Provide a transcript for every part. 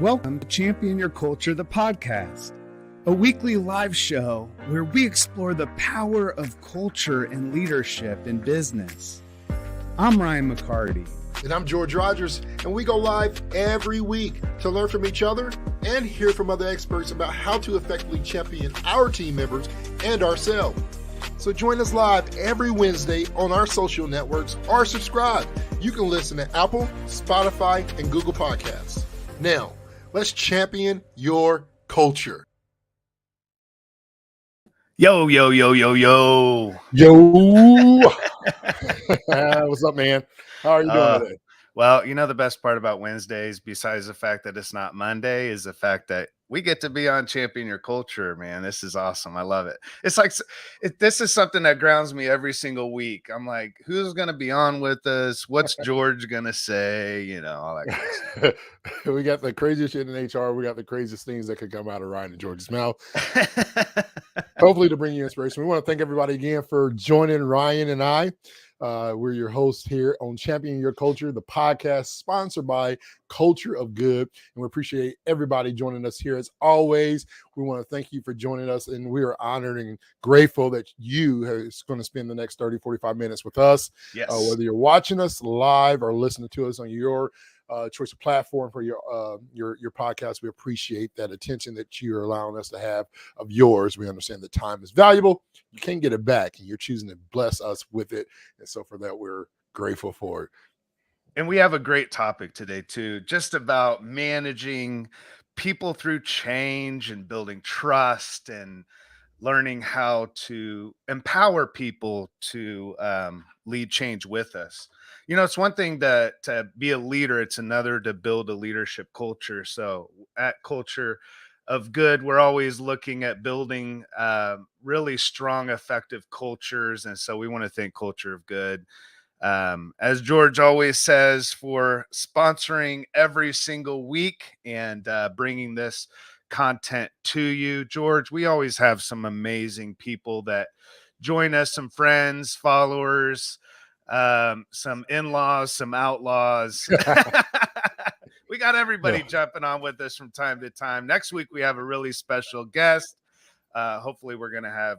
Welcome to Champion Your Culture, the podcast, a weekly live show where we explore the power of culture and leadership in business. I'm Ryan McCarty. And I'm George Rogers, and we go live every week to learn from each other and hear from other experts about how to effectively champion our team members and ourselves. So join us live every Wednesday on our social networks or subscribe. You can listen to Apple, Spotify, and Google Podcasts. Now, let's champion your culture. Yo, yo, yo, yo, yo. Yo. What's up, man? How are you doing today? Well, you know, the best part about Wednesdays, besides the fact that it's not Monday, is the fact that we get to be on Champion Your Culture, man. This is awesome. I love it. It's like, this is something that grounds me every single week. I'm like, who's going to be on with us? What's George going to say? You know, all that kind of stuff. We got the craziest shit in HR. We got the craziest things that could come out of Ryan and George's mouth. Hopefully to bring you inspiration. We want to thank everybody again for joining Ryan and I. We're your hosts here on Champion Your Culture, the podcast sponsored by Culture of Good. And we appreciate everybody joining us here. As always, we want to thank you for joining us. And we are honored and grateful that you are going to spend the next 30, 45 minutes with us. Yes. Whether you're watching us live or listening to us on your choice of platform for your podcast, we appreciate that attention that you're allowing us to have of yours. We understand that time is valuable. You can't get it back, and you're choosing to bless us with it. And so for that, we're grateful for it. And we have a great topic today, too, just about managing people through change and building trust and learning how to empower people to lead change with us. You know, it's one thing to be a leader. It's another to build a leadership culture. So at Culture of Good, we're always looking at building really strong, effective cultures. And so we want to thank Culture of Good, as George always says, for sponsoring every single week and bringing this content to you. George, we always have some amazing people that join us, some friends, followers, some in-laws, some outlaws. We got everybody jumping on with us from time to time. Next week, we have a really special guest. Hopefully, we're going to have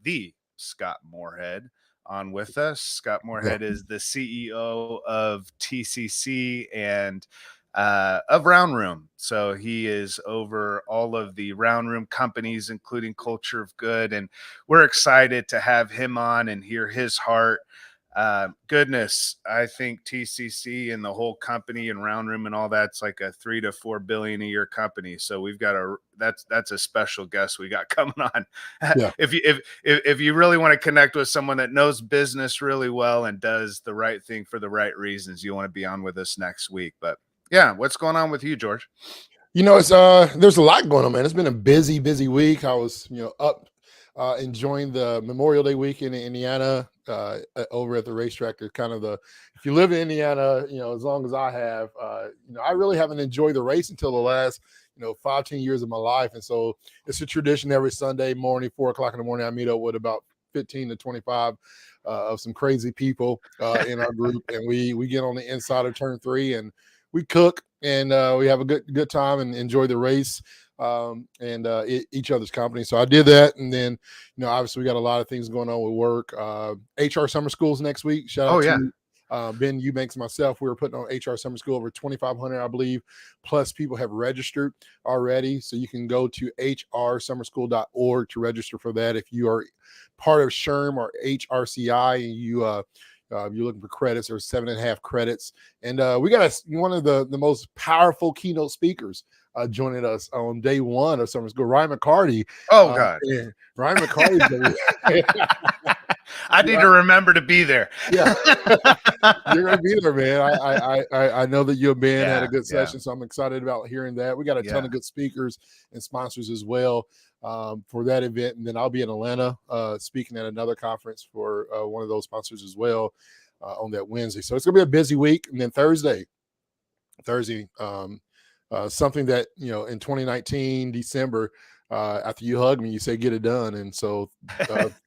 the Scott Moorhead on with us. Scott Moorhead is the CEO of TCC and of Round Room. So he is over all of the Round Room companies, including Culture of Good. And we're excited to have him on and hear his heart. Goodness, I think TCC and the whole company and Round Room and all that's like a $3 to $4 billion a year company. So we've got that's a special guest we got coming on. Yeah. If you really want to connect with someone that knows business really well and does the right thing for the right reasons, you want to be on with us next week. But yeah, what's going on with you, George? You know, it's there's a lot going on, man. It's been a busy week. I was, up enjoying the Memorial Day weekend in Indiana over at the racetrack. It's kind of if you live in Indiana, as long as I have, I really haven't enjoyed the race until the last, 5-10 years of my life. And so it's a tradition every Sunday morning, 4:00 in the morning, I meet up with about 15 to 25 of some crazy people in our group. And we get on the inside of turn 3 and we cook and we have a good time and enjoy the race. And each other's company. So I did that. And then, obviously we got a lot of things going on with work. HR summer schools next week. Shout out to Ben Eubanks and myself. We were putting on HR summer school, over 2,500, I believe, plus people have registered already. So you can go to hrsummerschool.org to register for that. If you are part of SHRM or HRCI and you're looking for credits, or 7.5 credits. And we got one of the most powerful keynote speakers joining us on day 1 of summer school, Ryan McCarty. Oh, God. Ryan McCarty. I need to remember to be there. Yeah. You're going to be there, man. I know that you and Ben had a good session, so I'm excited about hearing that. We got a ton of good speakers and sponsors as well for that event. And then I'll be in Atlanta speaking at another conference for one of those sponsors as well on that Wednesday. So it's going to be a busy week. And then Thursday, something that, in 2019, December, after you hug me, you say, get it done. And so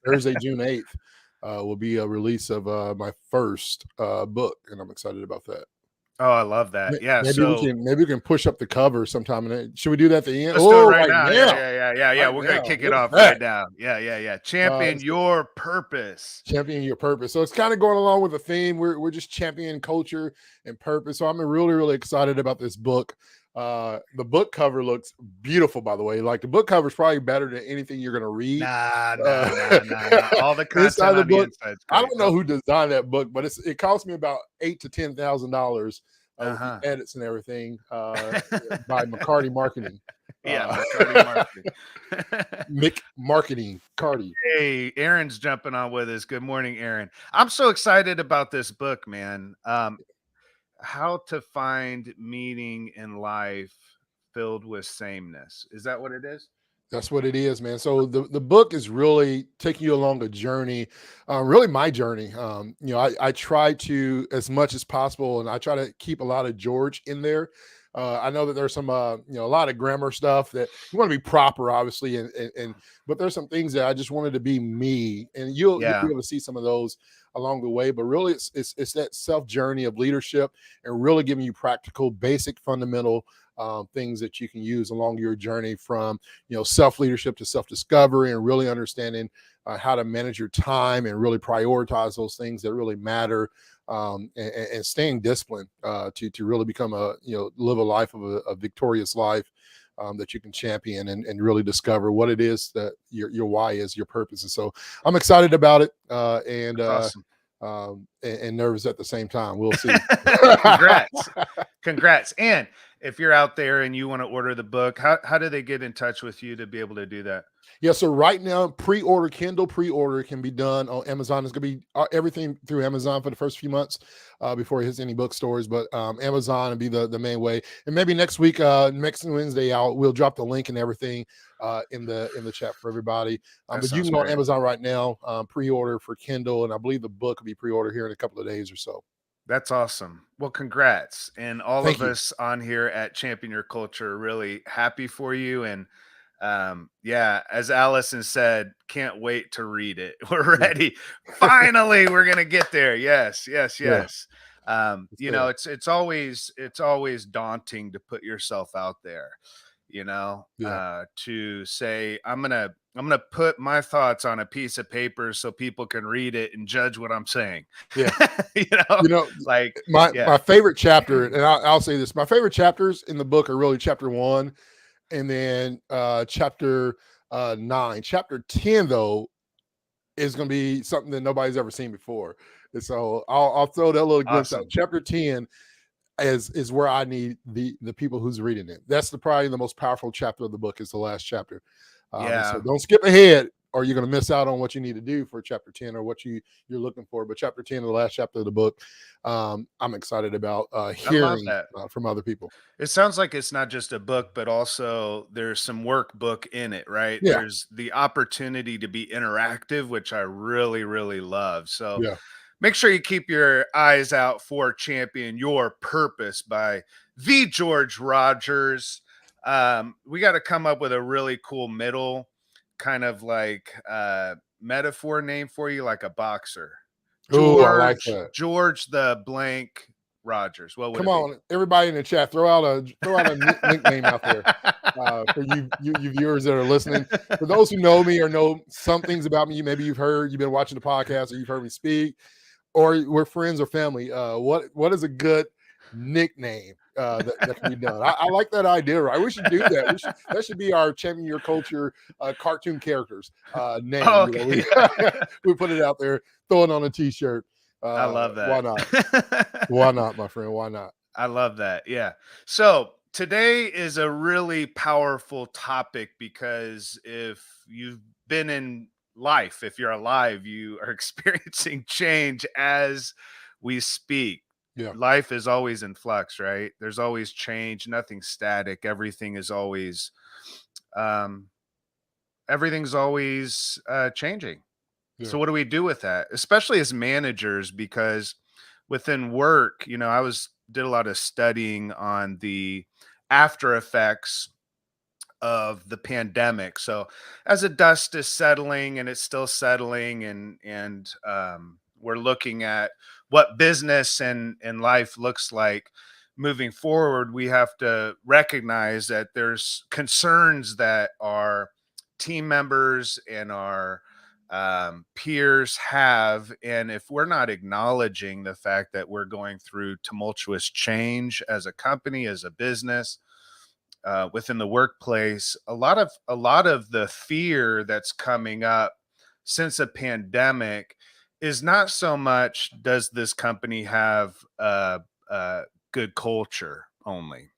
Thursday, June 8th will be a release of my first book. And I'm excited about that. Oh, I love that. Yeah. So Maybe we can push up the cover sometime. And should we do that at the end? let's do it Oh, right right now. Yeah, now, yeah, yeah, yeah, yeah. right We're gonna now. kick it What is off right that? now. Yeah, yeah, yeah. Uh, Champion your purpose. Champion your purpose. So it's kind of going along with the theme. We're just championing culture and purpose. So I'm really, really excited about this book. The book cover looks beautiful, by the way. Like the book cover is probably better than anything you're going to read. Nah, nah, Uh, nah, nah, nah. All the inside content the on the book, inside's I great. don't know Nope. who designed that book, but it cost me about $8,000 to $10,000 with the Uh-huh. edits and everything by McCarty Marketing. Yeah, Uh, McCarty marketing. Mick Marketing Cardi. Hey, Aaron's jumping on with us. Good morning, Aaron. I'm so excited about this book, man. How to find meaning in life filled with sameness. Is that what it is? That's what it is, man. So the book is really taking you along a journey, really my journey. I try to as much as possible, and I try to keep a lot of George in there. I know that there's some, a lot of grammar stuff that you want to be proper, obviously, and but there's some things that I just wanted to be me, and you'll be Yeah, able to see some of those along the way. But really, it's that self journey of leadership and really giving you practical, basic, fundamental things that you can use along your journey from self leadership to self discovery, and really understanding how to manage your time and really prioritize those things that really matter, and staying disciplined to really become live a life of a victorious life, that you can champion and really discover what it is that your why is, your purpose. And so I'm excited about it, that's awesome. and nervous at the same time. We'll see. Congrats. Congrats. And if you're out there and you want to order the book, how do they get in touch with you to be able to do that? Yeah, so right now, Kindle pre-order can be done on Amazon. It's going to be everything through Amazon for the first few months before it hits any bookstores. But Amazon will be the main way. And maybe next week, next Wednesday, we'll drop the link and everything in the chat for everybody. That But you sounds can go on great. Amazon right now, pre-order for Kindle, and I believe the book will be pre-order here in a couple of days or so. That's awesome. Well, congrats. And all Thank of you. us on here at Champion Your Culture are really happy for you. And yeah, as Allison said, can't wait to read it. We're Yeah, ready. Finally, we're gonna get there. Yes, yes, yeah, yes. it's there. It's always daunting to put yourself out there, Yeah, to say I'm gonna put my thoughts on a piece of paper so people can read it and judge what I'm saying. yeah. you know, You know, like yeah. my favorite chapter, and I'll say this: my favorite chapters in the book are really chapter 1, and then chapter 9. Chapter 10, though, is going to be something that nobody's ever seen before. And so I'll throw that little glimpse out. Awesome. Chapter 10 is where I need the people who's reading it. That's probably the most powerful chapter of the book, is the last chapter. And so Yeah. don't skip ahead, or you're going to miss out on what you need to do for chapter 10, or what you're looking for. But chapter 10, the last chapter of the book, I'm excited about I love hearing that. from other people. It sounds like it's not just a book, but also there's some workbook in it, right? Yeah, There's the opportunity to be interactive, which I really, really love. So yeah, make sure you keep your eyes out for Champion Your Purpose by the George Rogers. We got to come up with a really cool middle kind of like metaphor name for you, like a boxer. oh, I like that. George the blank Rogers. What would Come it be? on, everybody in the chat, throw out a nickname out there for you viewers that are listening. For those who know me or know some things about me, maybe you've been watching the podcast, or you've heard me speak, or we're friends or family. What is a good nickname that can be done? I like that idea. Right, we should do that. That should be our Champion Your Culture cartoon characters name. Okay. We put it out there, throw it on a T-shirt. I love Why that. not? Why not, my friend? Why not? I love that. Yeah. So today is a really powerful topic because if you've been in life, if you're alive, you are experiencing change as we speak. Yeah, Life is always in flux, right? There's always change, nothing's static. Um, everything's always changing. yeah, So what do we do with that? Especially as managers, because within work, did a lot of studying on the after effects of the pandemic. So as the dust is settling and it's still settling, and we're looking at what business and life looks like moving forward, we have to recognize that there's concerns that our team members and our peers have. And if we're not acknowledging the fact that we're going through tumultuous change as a company, as a business, within the workplace, a lot of the fear that's coming up since a pandemic is not so much does this company have a good culture only,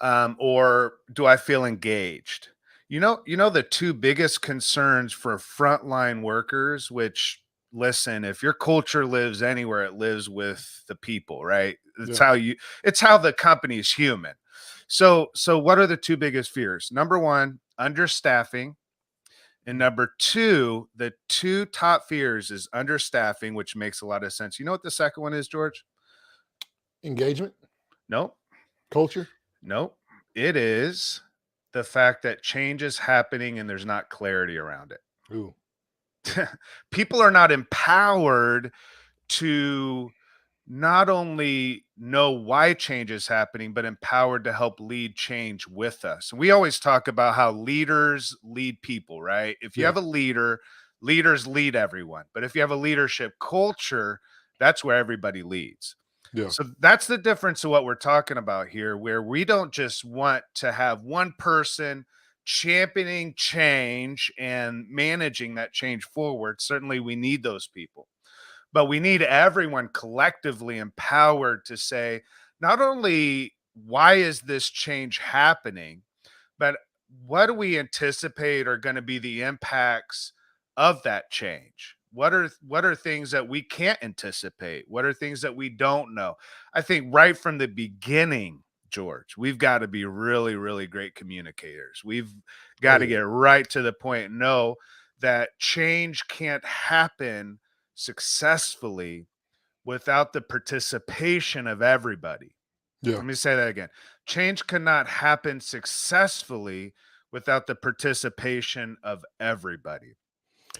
or do I feel engaged? The two biggest concerns for frontline workers, which, listen, if your culture lives anywhere, it lives with the people, right? It's Yeah. how you, it's how the company is human. So what are the two biggest fears? Number one, understaffing. And number two, the two top fears is understaffing, which makes a lot of sense. You know what the second one is, George? Engagement, Nope. culture. Nope. It is the fact that change is happening and there's not clarity around Ooh. it. People are not empowered to not only know why change is happening, but empowered to help lead change with us. And we always talk about how leaders lead people, right? If you Yeah. have a leader, leaders lead everyone. But if you have a leadership culture, that's where everybody leads. Yeah. So that's the difference of what we're talking about here, where we don't just want to have one person championing change and managing that change forward. Certainly, we need those people, but we need everyone collectively empowered to say, not only why is this change happening, but what do we anticipate are going to be the impacts of that change? What are things that we can't anticipate? What are things that we don't know? I think right from the beginning, George, we've got to be really, really great communicators. We've Oh got to yeah. get right to the point and know that change can't happen successfully without the participation of everybody. Yeah. Let me say that again. Change cannot happen successfully without the participation of everybody.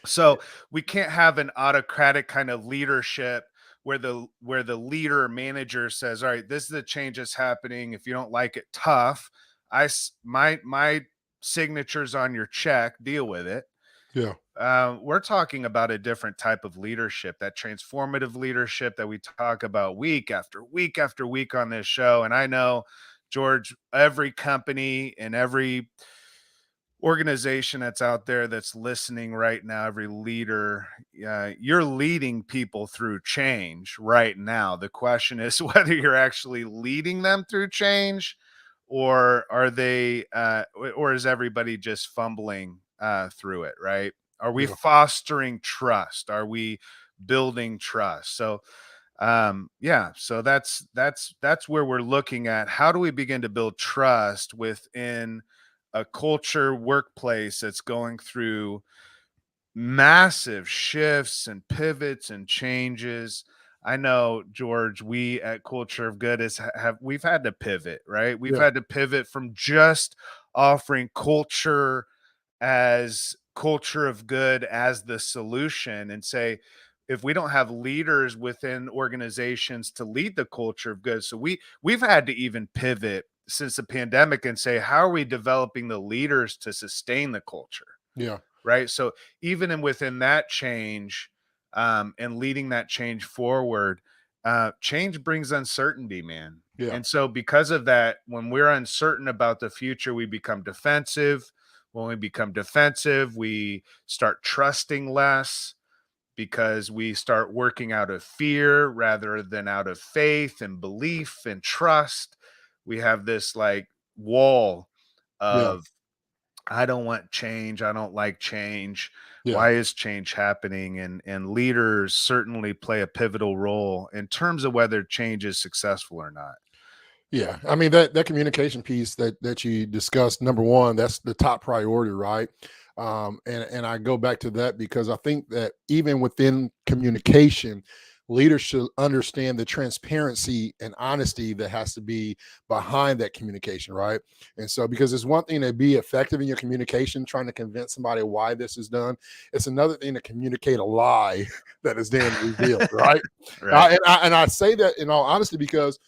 So we can't have an autocratic kind of leadership where the leader manager says, "All right, this is the change that's happening. If you don't like it, tough. My signatures on your check. Deal with it." Yeah. We're talking about a different type of leadership, that transformative leadership that we talk about week after week after week on this show. And I know, George, every company and every organization that's out there that's listening right now, every leader, you're leading people through change right now. The question is whether you're actually leading them through change, or are they, or is everybody just fumbling through it, right? Are we Yeah. fostering trust? Are we building trust? So yeah, so that's where we're looking at how do we begin to build trust within a culture workplace that's going through massive shifts and pivots and changes. I know, George, we at Culture of Good have we've had to pivot, right? We've Yeah. had to pivot from just offering culture of good as the solution, and say, if we don't have leaders within organizations to lead the culture of good, so we've had to even pivot since the pandemic and say, how are we developing the leaders to sustain the culture, Yeah. right? So even within that change, and leading that change forward, change brings uncertainty, man. Yeah. And so because of that, when we're uncertain about the future, we become defensive. When we become defensive, we start trusting less because we start working out of fear rather than out of faith and belief and trust. We have this like wall Yeah. of, I don't want change. I don't like change. Yeah. Why is change happening? And leaders certainly play a pivotal role in terms of whether change is successful or not. Yeah, I mean that communication piece that you discussed. Number one, that's the top priority, right? And I go back to that because I think that even within communication, leaders should understand the transparency and honesty that has to be behind that communication, right? And so, because it's one thing to be effective in your communication, trying to convince somebody why this is done. It's another thing to communicate a lie that is then revealed, right? Right. And I say that in all honesty because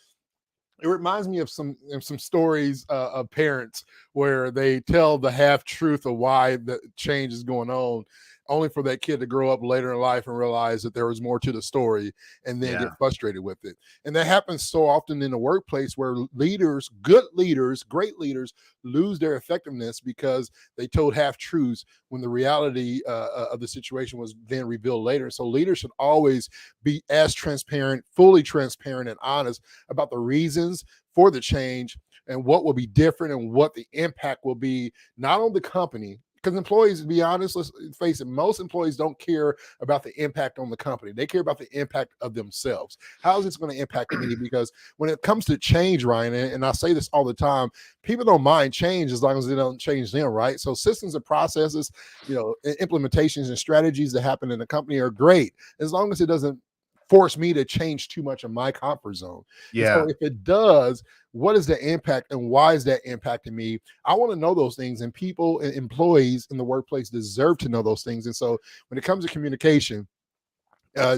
it reminds me of some stories of parents where they tell the half truth of why the change is going on, only for that kid to grow up later in life and realize that there was more to the story and then get Yeah. frustrated with it. And that happens so often in the workplace where leaders, good leaders, great leaders, lose their effectiveness because they told half truths when the reality of the situation was then revealed later. So leaders should always be as transparent, fully transparent and honest about the reasons for the change and what will be different and what the impact will be, not on the company. Because employees, to be honest, let's face it, most employees don't care about the impact on the company. They care about the impact of themselves. How is this going to impact me? Because when it comes to change, Ryan, and I say this all the time, people don't mind change as long as they don't change them, right? So systems and processes, implementations and strategies that happen in the company are great as long as it doesn't force me to change too much of my comfort zone. And so Yeah. if it does, what is the impact and why is that impacting me? I want to know those things, and people and employees in the workplace deserve to know those things. And so when it comes to communication,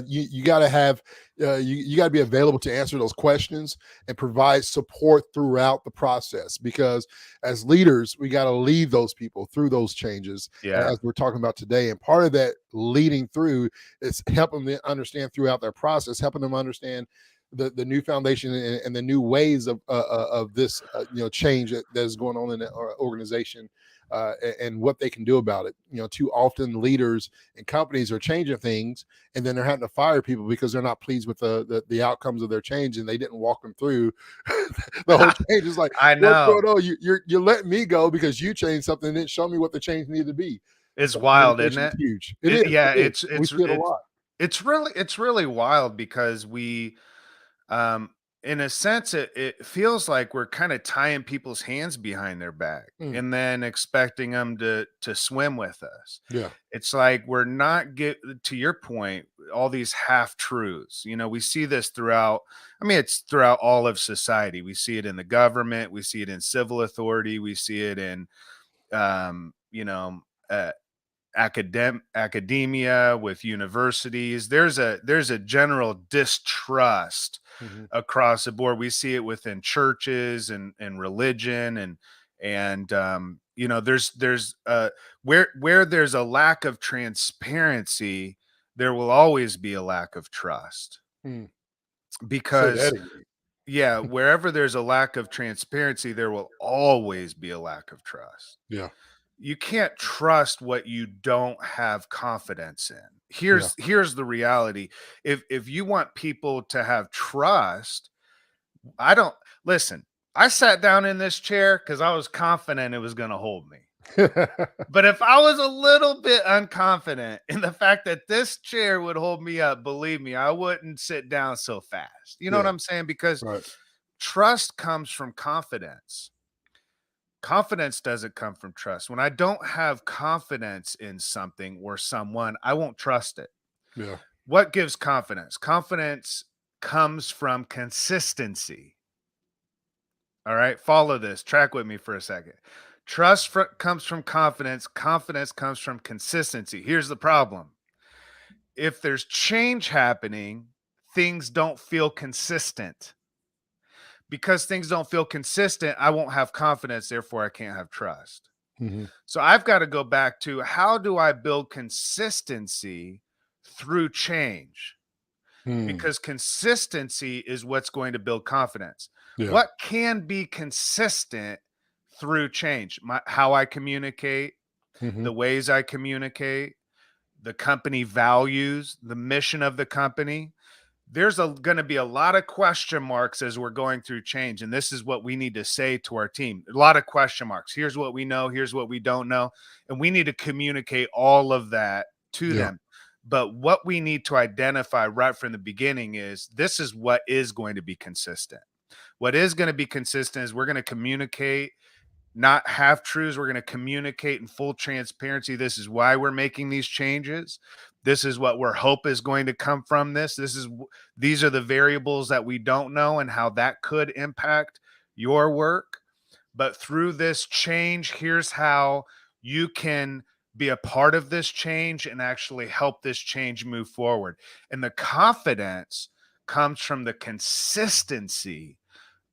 you got to have you got to be available to answer those questions and provide support throughout the process, because as leaders we got to lead those people through those changes, Yeah. as we're talking about today. And part of that leading through is helping them understand throughout their process, helping them understand the new foundation and the new ways of this change that is going on in the organization, and what they can do about it. Too often leaders and companies are changing things, and then they're having to fire people because they're not pleased with the outcomes of their change, and they didn't walk them through the whole change. It's like, I what's know. going on? You're letting me go because you changed something and didn't show me what the change needed to be. And It's so wild, isn't communication is it? huge. It is. It yeah, It is. it's We it's see it a it's lot. it's really wild because um in a sense it feels like we're kind of tying people's hands behind their back Mm, and then expecting them to swim with us. yeah. It's like we're not get to your point, all these half truths. We see this throughout. I mean, it's throughout all of society. We see it in the government, we see it in civil authority, we see it in um, you know, uh, academia, with universities. There's a general distrust Hmm. across the board. We see it within churches and religion, and where there's a lack of transparency, there will always be a lack of trust. Mm. Say that Because again. yeah, wherever there's a lack of transparency, there will always be a lack of trust. Yeah. You can't trust what you don't have confidence in. Yeah. Here's the reality. If you want people to have trust, I don't listen. I sat down in this chair because I was confident it was going to hold me. But if I was a little bit unconfident in the fact that this chair would hold me up, believe me, I wouldn't sit down so fast. You know what Yeah. I'm saying? Because Right. trust comes from confidence. Confidence doesn't come from trust. When I don't have confidence in something or someone, I won't trust it. Yeah. What gives confidence? Confidence comes from consistency. All right, follow this. Track with me for a second. Comes from confidence. Confidence comes from consistency. Here's the problem: if there's change happening, things don't feel consistent. Because things don't feel consistent, I won't have confidence. Therefore, I can't have trust. Hmm. So I've got to go back to, how do I build consistency through change? Mm. Because consistency is what's going to build confidence. Yeah. What can be consistent through change? How I communicate, Hmm. the ways I communicate, the company values, the mission of the company. There's going to be a lot of question marks as we're going through change. And this is what we need to say to our team: a lot of question marks. Here's what we know, here's what we don't know. And we need to communicate all of that to Yeah. them. But what we need to identify right from the beginning is, this is what is going to be consistent. What is going to be consistent is we're going to communicate not half truths. We're going to communicate in full transparency. This is why we're making these changes. This is what we're hope is going to come from this. These are the variables that we don't know and how that could impact your work. But through this change, here's how you can be a part of this change and actually help this change move forward. And the confidence comes from the consistency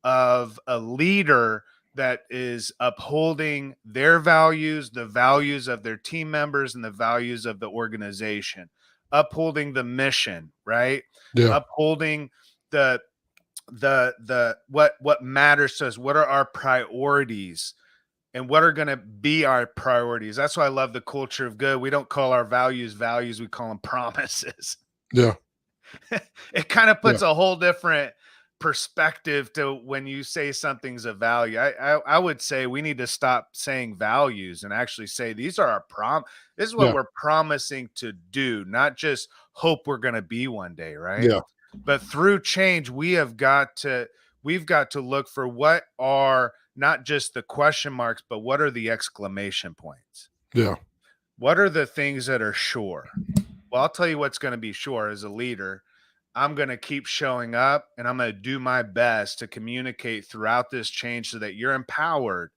of a leader that is upholding their values, the values of their team members, and the values of the organization, upholding the mission, right? Yeah. Upholding the what matters to us, what are our priorities, and what are going to be our priorities. That's why I love the culture of good. We don't call our values values, we call them promises. Yeah. It kind of Yeah. puts a whole different perspective to when you say something's a value. I would say we need to stop saying values and actually say these are our this is what Yeah. we're promising to do, not just hope we're going to be one day, right? Yeah. But through change, we've got to look for what are not just the question marks, but what are the exclamation points? Yeah. What are the things that are sure? Well, I'll tell you what's going to be sure as a leader. I'm going to keep showing up and I'm going to do my best to communicate throughout this change so that you're empowered.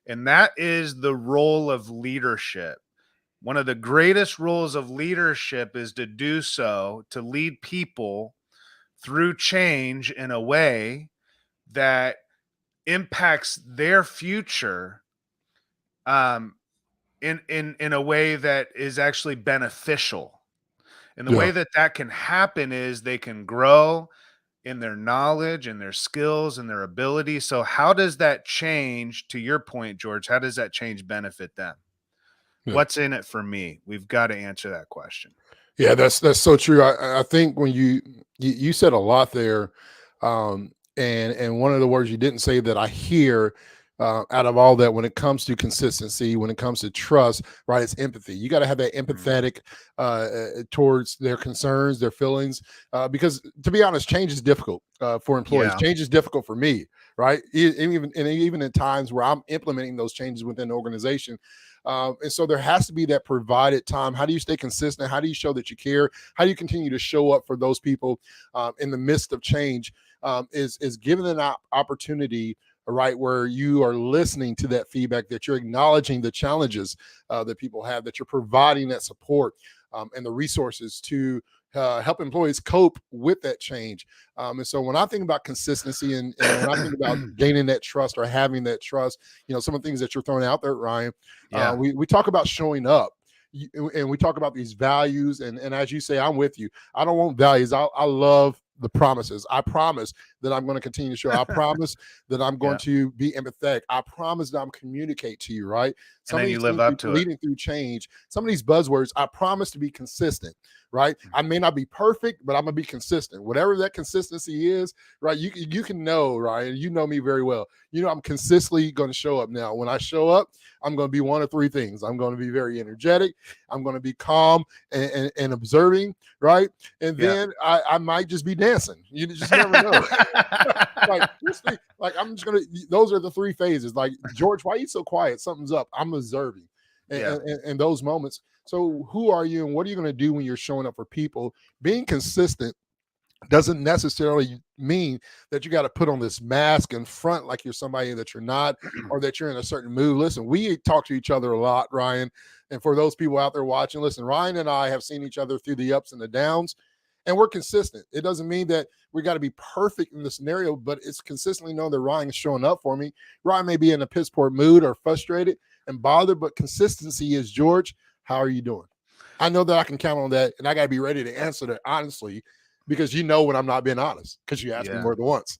And that is the role of leadership. One of the greatest roles of leadership is to do so, to lead people through change in a way that impacts their future, um, in a way that is actually beneficial. And the Yeah. way that that can happen is they can grow in their knowledge and their skills and their ability. So how does that change, to your point, George, how does that change benefit them? Yeah. What's in it for me? We've got to answer that question. Yeah, that's so true. I think when you said a lot there, and one of the words you didn't say that I hear out of all that when it comes to consistency, when it comes to trust, right? It's empathy. You got to have that Mhm. empathetic towards their concerns, their feelings, because to be honest, change is difficult for employees. Yeah. Change is difficult for me, right? Even at times where I'm implementing those changes within the organization, and so there has to be that provided time. How do you stay consistent? How do you show that you care? How do you continue to show up for those people in the midst of change? Is giving an opportunity, right, where you are listening to that feedback, that you're acknowledging the challenges that people have, that you're providing that support and the resources to help employees cope with that change. And so when I think about consistency and when I think about gaining that trust or having that trust, some of the things that you're throwing out there, Ryan, Yeah. we talk about showing up. And we talk about these values, and as you say, I'm with you. I don't want values. I love the promises. I promise that I'm going to continue to show. I promise that I'm going Yeah. to be empathetic. I promise that I'm communicate to you, right? And Some of then these you live things up to it. leading through change, some of these buzzwords, I promise to be consistent, right? I may not be perfect, but I'm gonna be consistent. Whatever that consistency is, right? You can know, right? You know me very well. I'm consistently going to show up. Now, when I show up, I'm going to be one of three things. I'm going to be very energetic. I'm going to be calm and observing, right? And Yeah. then I might just be dancing. You just never know. Like I'm just gonna. Those are the three phases. Like, George, why are you so quiet? Something's up. I'm observing, Yeah. and those moments. So who are you, and what are you going to do when you're showing up for people? Being consistent doesn't necessarily mean that you got to put on this mask in front like you're somebody that you're not, or that you're in a certain mood. Listen, we talk to each other a lot, Ryan. And for those people out there watching, listen, Ryan and I have seen each other through the ups and the downs, and we're consistent. It doesn't mean that we got to be perfect in the scenario, but it's consistently known that Ryan is showing up for me. Ryan may be in a piss poor mood or frustrated and bothered, but consistency is, George, how are you doing? I know that I can count on that, and I got to be ready to answer that honestly, because when I'm not being honest, because you asked me Yeah. more than once.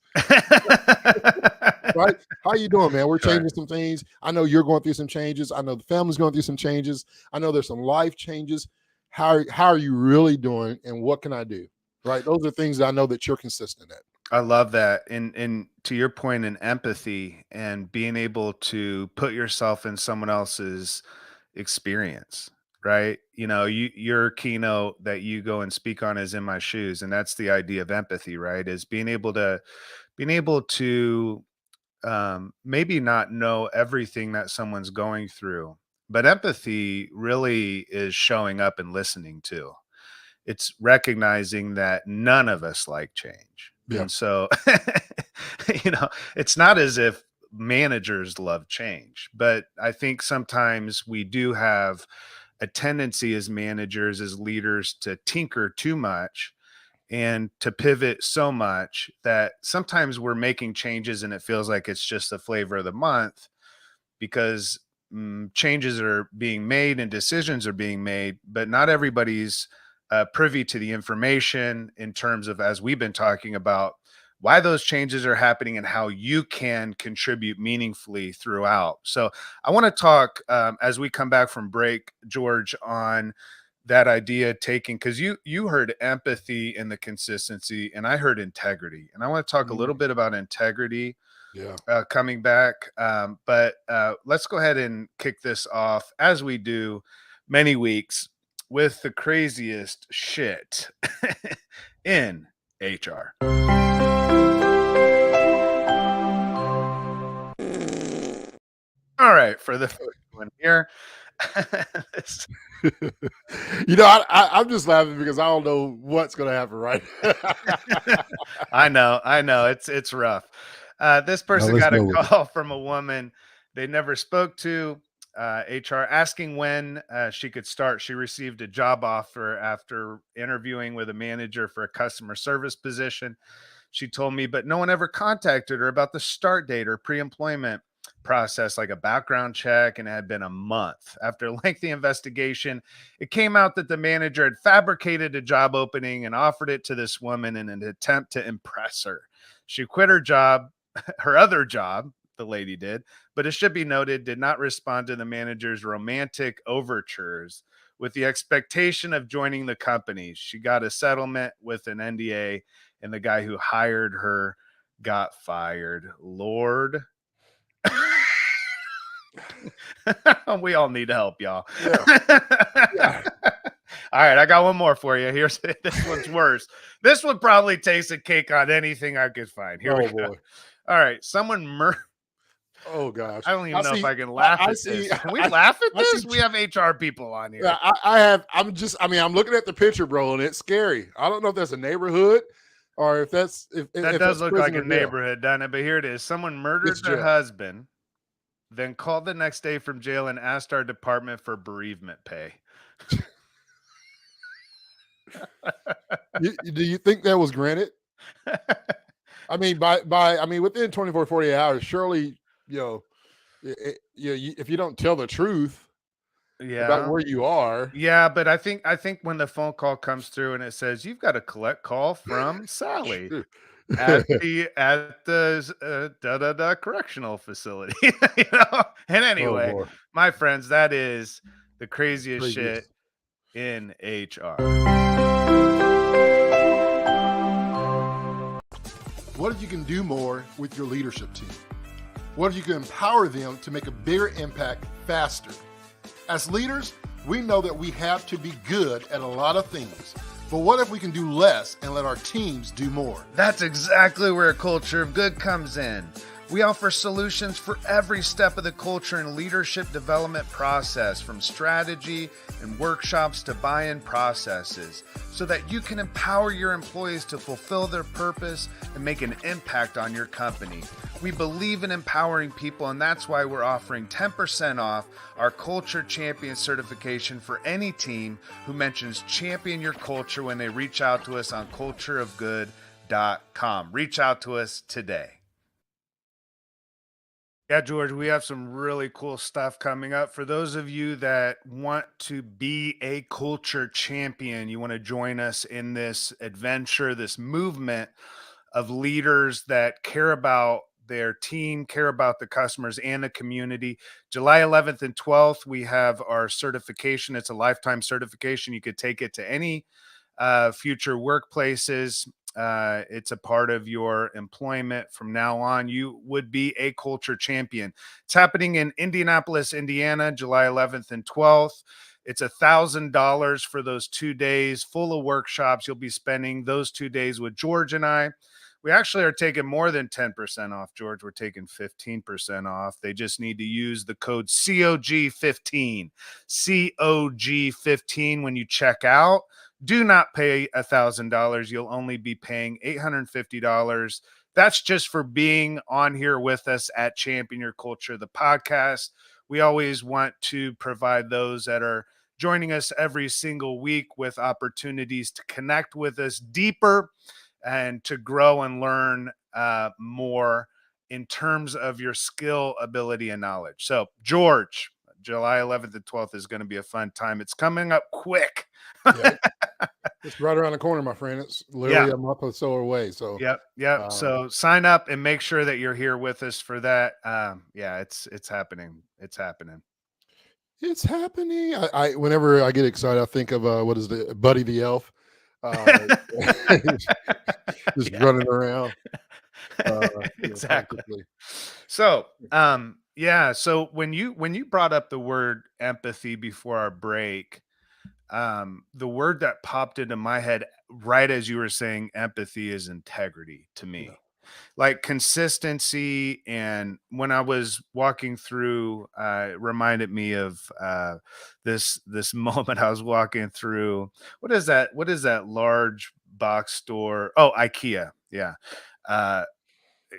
Right? How you doing, man? We're Right. changing some things. I know you're going through some changes. I know the family's going through some changes. I know there's some life changes. How are you really doing, and what can I do? Right? Those are things that I know that you're consistent at. I love that. And to your point in empathy and being able to put yourself in someone else's experience, right? Your keynote that you go and speak on is in my shoes. And that's the idea of empathy, right? Is being able to maybe not know everything that someone's going through, but empathy really is showing up and listening too. it's recognizing that none of us like change. Yeah. And so, it's not as if managers love change, but I think sometimes we do have a tendency as managers, as leaders, to tinker too much and to pivot so much that sometimes we're making changes and it feels like it's just the flavor of the month because changes are being made and decisions are being made, but not everybody's privy to the information in terms of, as we've been talking about, why those changes are happening and how you can contribute meaningfully throughout. So, I want to talk as we come back from break, George, on that idea taking, because you heard empathy and the consistency, and I heard integrity, and I want to talk a little Mm, bit about integrity yeah. coming back. But let's go ahead and kick this off as we do many weeks with the craziest shit in HR. All right, for the first one here. this- I'm just laughing because I don't know what's going to happen, right? I know, it's rough. This No, person let's got a go with it. call from a woman they never spoke to. HR asking when she could start. She received a job offer after interviewing with a manager for a customer service position. She told me, but no one ever contacted her about the start date or pre-employment process, like a background check, and it had been a month. After a lengthy investigation, it came out that the manager had fabricated a job opening and offered it to this woman in an attempt to impress her. She quit her job, her other job, the lady did, but it should be noted, did not respond to the manager's romantic overtures with the expectation of joining the company. She got a settlement with an NDA, and the guy who hired her got fired. Lord. We all need help, y'all. Yeah. Yeah. All right, I got one more for you. Here's this one's worse. This one probably takes a cake on anything I could find. Here we Oh go. boy. All right, Oh gosh. I don't even I know if see. I can laugh I at see. this. Can we laugh at I see. this? We have HR people on Yeah, here. I have. I'm just. I mean, I'm looking at the picture, bro, and it's scary. I don't know if that's a neighborhood or if that's That if does that's look like prison a or jail. neighborhood, doesn't it? But here it is. Someone It's murdered their jail. husband, then called the next day from jail and asked our department for bereavement pay. Do you think that was granted? I mean, by I mean within 24, 48 hours, surely you know, if you don't tell the truth about Yeah. where you are, Yeah, but I think when the phone call comes through and it says you've got a collect call from Sally at the da da da correctional facility, And oh anyway, boy, my friends, that is the craziest shit craziest. in HR. What if you can do more with your leadership team? What if you can empower them to make a bigger impact faster? As leaders, we know that we have to be good at a lot of things, but what if we can do less and let our teams do more? That's exactly where a culture of good comes in. We offer solutions for every step of the culture and leadership development process, from strategy and workshops to buy-in processes, so that you can empower your employees to fulfill their purpose and make an impact on your company. We believe in empowering people, and that's why we're offering 10% off our Culture Champion certification for any team who mentions Champion Your Culture when they reach out to us on cultureofgood.com. Reach out to us today. Yeah, George, we have some really cool stuff coming up. For those of you that want to be a culture champion, you want to join us in this adventure, this movement of leaders that care about their team, care about the customers and the community. July 11th and 12th, we have our certification. It's a lifetime certification. You could take it to any future workplaces. It's a part of your employment from now on. You would be a culture champion. It's happening in Indianapolis, Indiana, July 11th and 12th. It's $1,000 for those 2 days, full of workshops. You'll be spending those 2 days with George and I. We actually are taking more than 10% off, George. We're taking 15% off. They just need to use the code COG15, COG15 when you check out. Do not pay $1,000. You'll only be paying $850. That's just for being on here with us at Champion Your Culture, the podcast. We always want to provide those that are joining us every single week with opportunities to connect with us deeper and to grow and learn more in terms of your skill, ability, and knowledge. So, George, July 11th and 12th is going to be a fun time. It's coming up quick. Yeah, it's right around the corner, my friend. It's literally Yeah. a month or so away. So, Yep. Yep. uh, So sign up and make sure that you're here with us for that. Yeah, it's happening. It's happening. it's happening. Whenever I get excited, I think of what is the Buddy the Elf, uh, just Yeah. running around, Exactly. frantically. So, yeah. So when you brought up the word empathy before our break, the word that popped into my head right as you were saying empathy is integrity to Yeah, me, like consistency. And when I was walking through, it reminded me of this moment. I was walking through, what is that large box store? Oh, IKEA. Yeah. uh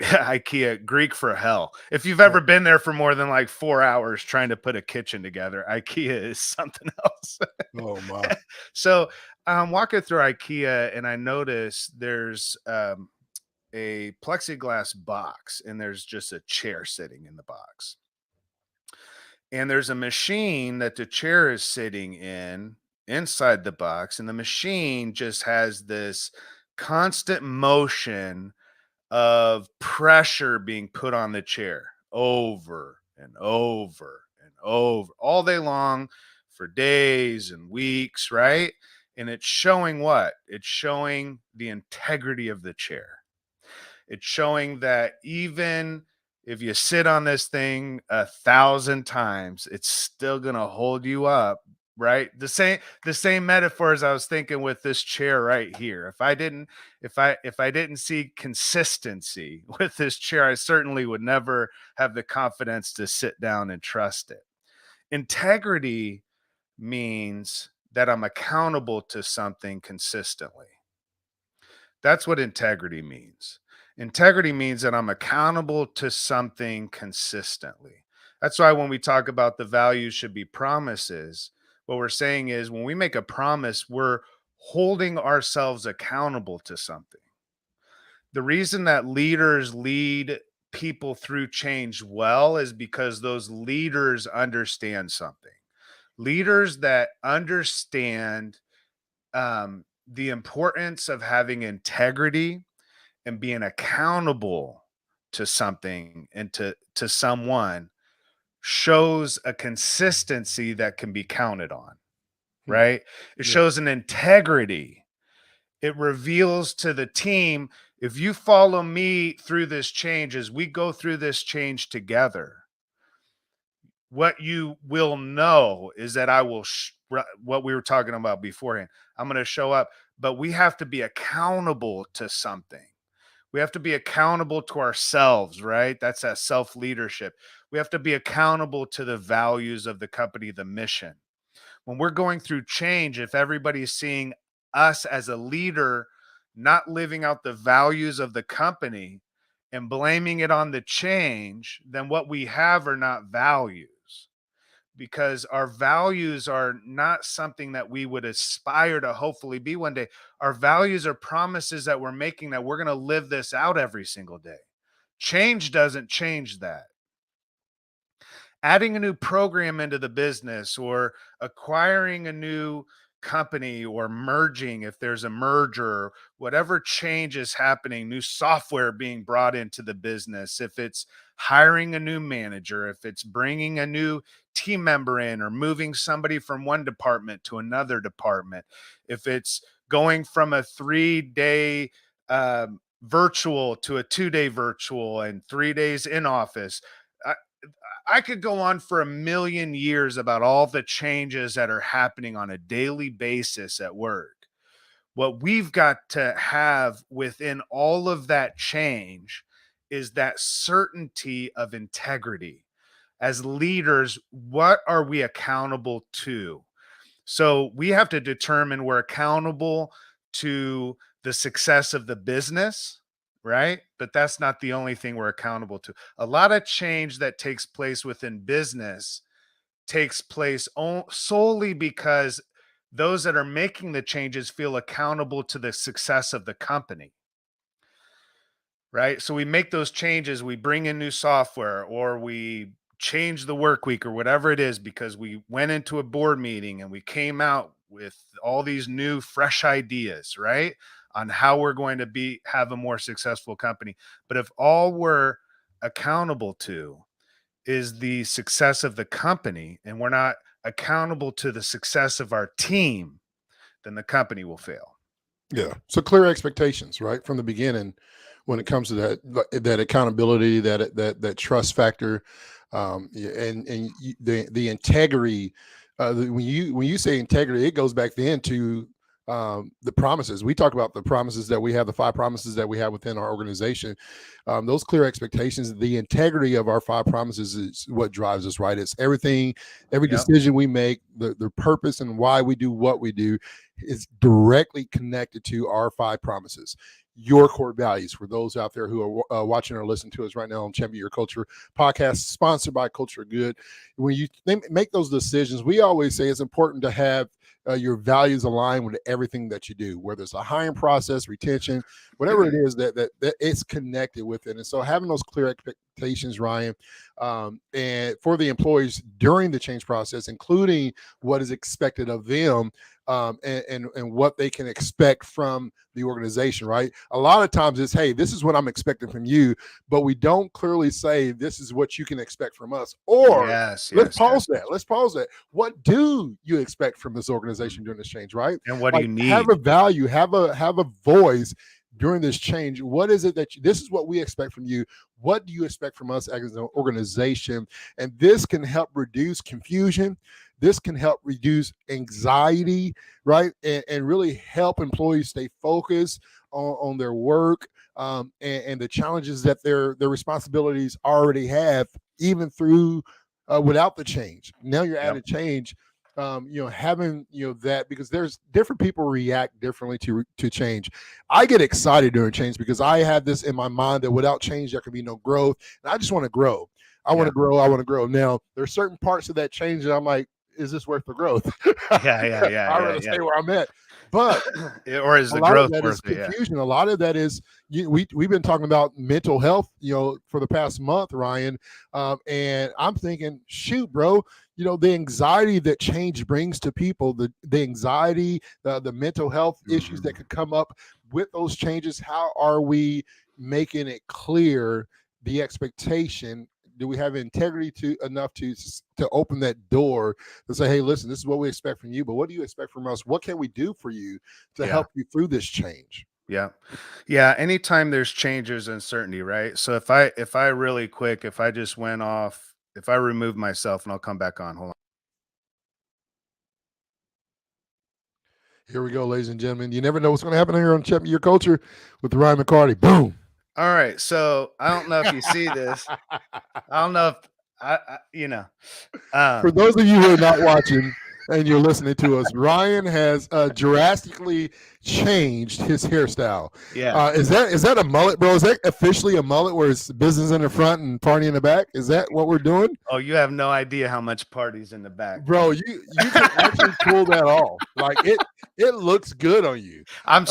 IKEA, Greek for hell. If you've yeah. ever been there for more than like 4 hours trying to put a kitchen together, IKEA is something else. Oh my. So I'm walking through IKEA and I notice there's a plexiglass box and there's just a chair sitting in the box. And there's a machine that the chair is sitting in inside the box. And the machine just has this constant motion of pressure being put on the chair over and over and over all day long for days and weeks, right? And it's showing what? It's showing the integrity of the chair. It's showing that even if you sit on this thing 1,000 times, it's still gonna hold you up, right? The same metaphors I was thinking with this chair right here. If I didn't see consistency with this chair, I certainly would never have the confidence to sit down and trust it. Integrity means that I'm accountable to something consistently. That's what integrity means. Integrity means that I'm accountable to something consistently. That's why when we talk about the values should be promises, what we're saying is when we make a promise, we're holding ourselves accountable to something. The reason that leaders lead people through change well is because those leaders understand something. Leaders that understand the importance of having integrity and being accountable to something and to someone shows a consistency that can be counted on, Hmm. right? It Yeah. shows an integrity. It reveals to the team, if you follow me through this change, as we go through this change together, what you will know is that I will what we were talking about beforehand. I'm going to show up, but we have to be accountable to something. We have to be accountable to ourselves, right? That's that self leadership. We have to be accountable to the values of the company, the mission. When we're going through change, if everybody's seeing us as a leader not living out the values of the company and blaming it on the change, then what we have are not values, because our values are not something that we would aspire to hopefully be one day. Our values are promises that we're making that we're going to live this out every single day. Change doesn't change that. Adding a new program into the business or acquiring a new company or merging, if there's a merger, whatever change is happening, new software being brought into the business, if it's hiring a new manager, if it's bringing a new team member in or moving somebody from one department to another department, if it's going from a 3-day virtual to a 2-day virtual and 3 days in office. I could go on for a million years about all the changes that are happening on a daily basis at work. What we've got to have within all of that change is that certainty of integrity. As leaders, what are we accountable to? So we have to determine we're accountable to the success of the business, right? But that's not the only thing we're accountable to. A lot of change that takes place within business takes place solely because those that are making the changes feel accountable to the success of the company, right? So we make those changes, we bring in new software, or we change the work week or whatever it is because we went into a board meeting and we came out with all these new fresh ideas, right? On how we're going to have a more successful company. But if all we're accountable to is the success of the company and we're not accountable to the success of our team, then the company will fail. Yeah. So clear expectations, right, from the beginning, when it comes to that accountability, that trust factor, yeah, and the integrity. When you say integrity, it goes back then to the promises. We talk about the promises that we have, the 5 promises that we have within our organization. Those clear expectations, the integrity of our 5 promises is what drives us, right? It's everything, every Yep. decision we make, the purpose and why we do what we do is directly connected to our 5 promises. Your core values, for those out there who are watching or listening to us right now on Champion Your Culture podcast, sponsored by Culture Good. When you make those decisions, we always say it's important to have your values aligned with everything that you do, whether it's a hiring process, retention, whatever it is that it's connected with it. And so having those clear expectations, Ryan, and for the employees during the change process, including what is expected of them, and what they can expect from the organization, right? A lot of times it's, hey, this is what I'm expecting from you, but we don't clearly say this is what you can expect from us. Or Yes, let's yes, yes, pause that. yes. Let's pause that. What do you expect from this organization during this change, right? And what do Like, you have need? a value, have a voice during this change. What is it this is what we expect from you? What do you expect from us as an organization? And this can help reduce confusion. This can help reduce anxiety, right? And really help employees stay focused on their work, and the challenges that their responsibilities already have, even through without the change. Now you're Yep. adding change. Having that, because there's different people react differently to change. I get excited during change because I have this in my mind that without change there can be no growth, and I just want to grow. I want Yeah. to grow. I want to grow. Now there's certain parts of that change that I'm like, is this worth the growth? Yeah, yeah, yeah, I'd yeah, rather yeah. stay where I'm at. But Or is a the lot of growth that worth is it? Yeah. confusion. A lot of that is we've been talking about mental health, for the past month, Ryan. And I'm thinking, shoot, bro, the anxiety that change brings to people, the anxiety, the mental health issues that could come up with those changes. How are we making it clear the expectation? Do we have integrity enough to open that door to say, hey, listen, this is what we expect from you, but what do you expect from us? What can we do for you to Yeah. help you through this change? Yeah. Yeah. Anytime there's changes, uncertainty, right? So if I really quick, if I just went off, if I remove myself and I'll come back on, hold on. Here we go, ladies and gentlemen. You never know what's going to happen here on Champion Your Culture with Ryan McCarty. Boom. All right. So I don't know if you see this. I don't know if For um those of you who are not watching and you're listening to us, Ryan has drastically changed his hairstyle. yeah. Is that a mullet, bro? Is that officially a mullet where it's business in the front and party in the back? Is that what we're doing? Oh, you have no idea how much party's in the back, Bro, man. you can actually pull that off. Like, it looks good on you. Yeah,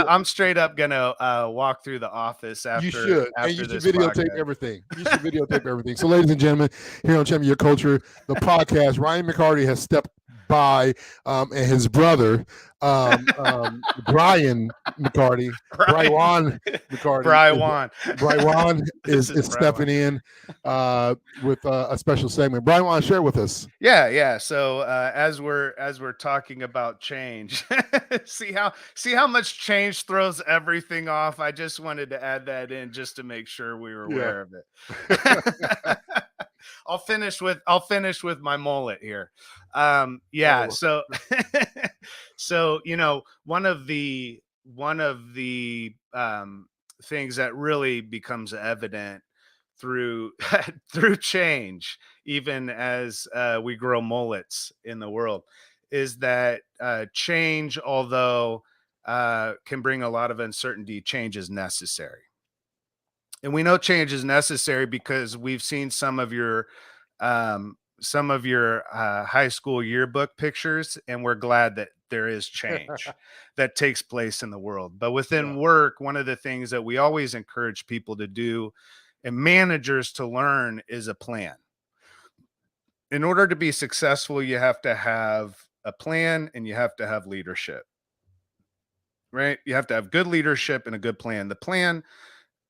I'm straight up gonna walk through the office you after should, and you should this videotape podcast. everything. You should videotape everything. So, ladies and gentlemen, here on Champion Your Culture, the podcast, Ryan McCarty has stepped by, and his brother, Brian McCarty, Brian. Brian McCarty, Brian. Brian This is is Brian. stepping in with a special segment. Brian, want to share with us? Yeah, yeah. So as we're talking about change, see how much change throws everything off. I just wanted to add that in just to make sure we were Yeah. aware of it. I'll finish with my mullet here. Yeah. Oh, So so one of the things that really becomes evident through through change, even as we grow mullets in the world, is that change, although can bring a lot of uncertainty, change is necessary. And we know change is necessary because we've seen some of your high school yearbook pictures, and we're glad that there is change that takes place in the world. But Yeah, within work, one of the things that we always encourage people to do and managers to learn is a plan. In order to be successful, you have to have a plan and you have to have leadership, right? You have to have good leadership and a good plan. The plan,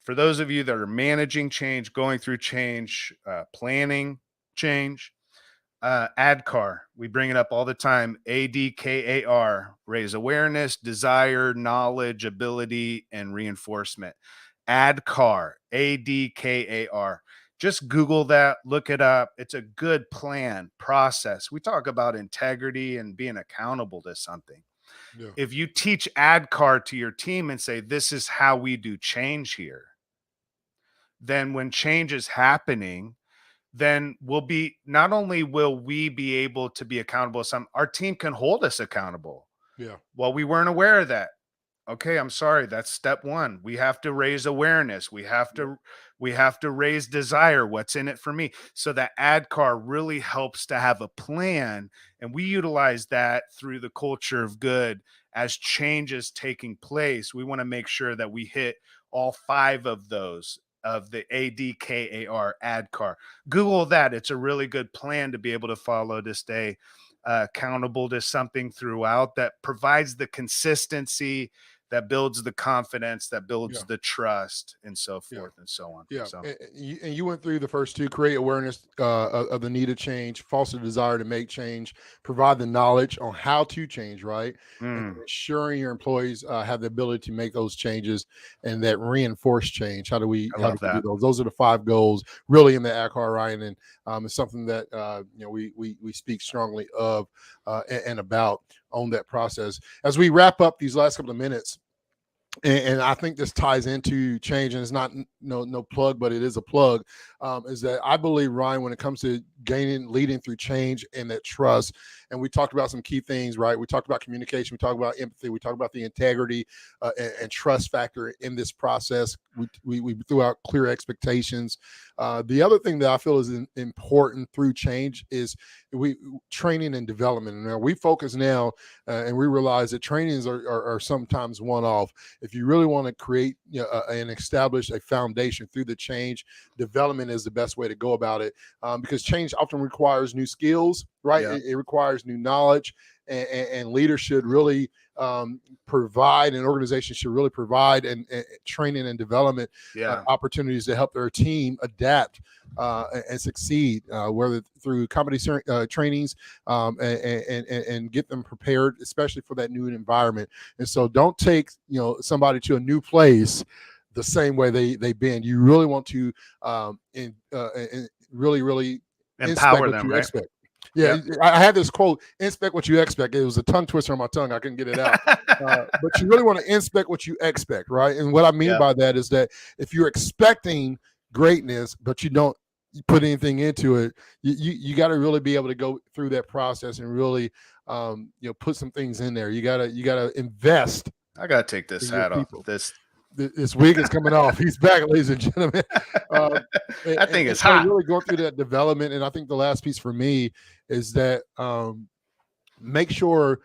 for those of you that are managing change, going through change, planning change, ADKAR, we bring it up all the time. ADKAR, raise awareness, desire, knowledge, ability, and reinforcement. ADKAR, ADKAR. Just Google that, look it up. It's a good plan, process. We talk about integrity and being accountable to something. yeah, If you teach ADKAR to your team and say, this is how we do change here, then when change is happening, then we'll be, not only will we be able to be accountable, some our team can hold us accountable. yeah, Well, we weren't aware of that. Okay, I'm sorry. That's step one. We have to raise awareness. yeah, We have to raise desire. What's in it for me? So that ADKAR really helps to have a plan, and we utilize that through the culture of good as change is taking place. We want to make sure that we hit all five of those, of the ADKAR, ADKAR. Google that. It's a really good plan to be able to follow to stay accountable to something throughout, that provides the consistency, that builds the confidence, that builds yeah, the trust, and so yeah. forth and so on. Yeah, So, and you went through the first two: create awareness of the need of change, foster the desire to make change, provide the knowledge on how to change, right, and mm, ensuring your employees have the ability to make those changes and that reinforce change. How do we I how do love we do that. those? Those are the five goals, really, in the ACAR, Ryan, and it's something that we speak strongly of and about on that process. As we wrap up these last couple of minutes, and I think this ties into change, and it's not no plug, but it is a plug. Is that I believe, Ryan, when it comes to leading through change and that trust, and we talked about some key things, right? We talked about communication, we talked about empathy, we talked about the integrity and trust factor in this process. We threw out clear expectations. The other thing that I feel is important through change is we training and development. Now we focus now, and we realize that trainings are sometimes one off. If you really want to create and establish a foundation through the change, development is the best way to go about it, because change often requires new skills, right? Yeah. It requires new knowledge, and leaders should really provide, an organization should really provide and training and development Yeah. opportunities to help their team adapt and succeed, whether through competency trainings, and get them prepared, especially for that new environment. And so, don't take somebody to a new place the same way they've been. You really want to really inspect Empower what them, you right? expect. Yeah, Yep. I had this quote: "Inspect what you expect." It was a tongue twister on my tongue; I couldn't get it out. But you really want to inspect what you expect, right? And what I mean Yep. by that is that if you're expecting greatness, but you don't put anything into it, you got to really be able to go through that process and really put some things in there. You gotta invest I gotta take this in your hat off. people. This This wig is coming off. He's back, ladies and gentlemen. Um, and, that and, thing and is so hot. really going through that development. And I think the last piece for me is that make sure,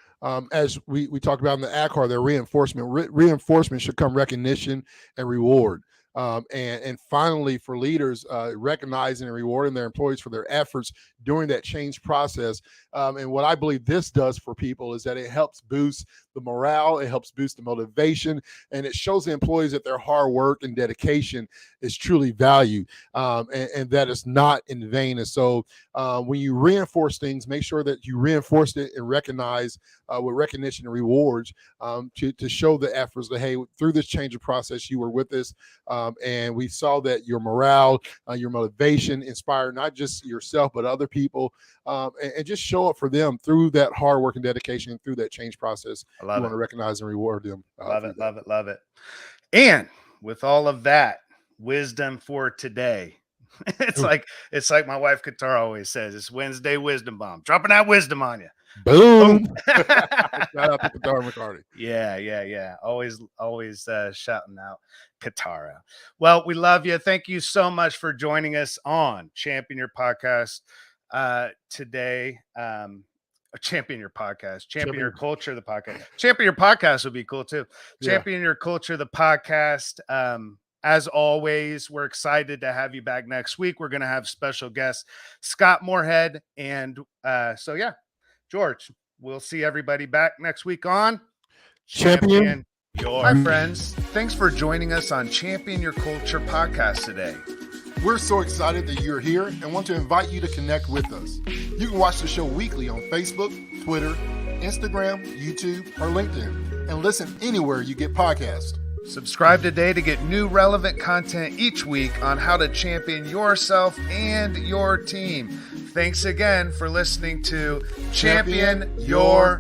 as we talked about in the ACAR, their reinforcement reinforcement should come recognition and reward. And finally, for leaders, recognizing and rewarding their employees for their efforts during that change process. And what I believe this does for people is that it helps boost the morale, it helps boost the motivation, and it shows the employees that their hard work and dedication is truly valued, and that it's not in vain. And so, when you reinforce things, make sure that you reinforce it and recognize with recognition and rewards, to show the efforts that, hey, through this change of process, you were with us, and we saw that your morale, your motivation inspired not just yourself but other people, and just show up for them through that hard work and dedication and through that change process. I You love want it. to recognize and reward them Love through it. that. Love it. Love it. And with all of that wisdom for today, it's Ooh, like my wife Katara always says, it's Wednesday wisdom bomb, dropping that wisdom on you. Boom. Boom. Shout out to Qatar McCarty. Yeah. Always shouting out Katara. Well, we love you. Thank you so much for joining us on Champion Your Podcast today. Champion Your Podcast, Champion Your Culture, the podcast. Champion Your Podcast would be cool too. Champion Your Culture, the podcast. As always, we're excited to have you back next week. We're going to have special guest Scott Moorhead. And so, yeah, George, we'll see everybody back next week on Champion Your. Hi, friends. Thanks for joining us on Champion Your Culture podcast today. We're so excited that you're here and want to invite you to connect with us. You can watch the show weekly on Facebook, Twitter, Instagram, YouTube, or LinkedIn, and listen anywhere you get podcasts. Subscribe today to get new relevant content each week on how to champion yourself and your team. Thanks again for listening to Champion Your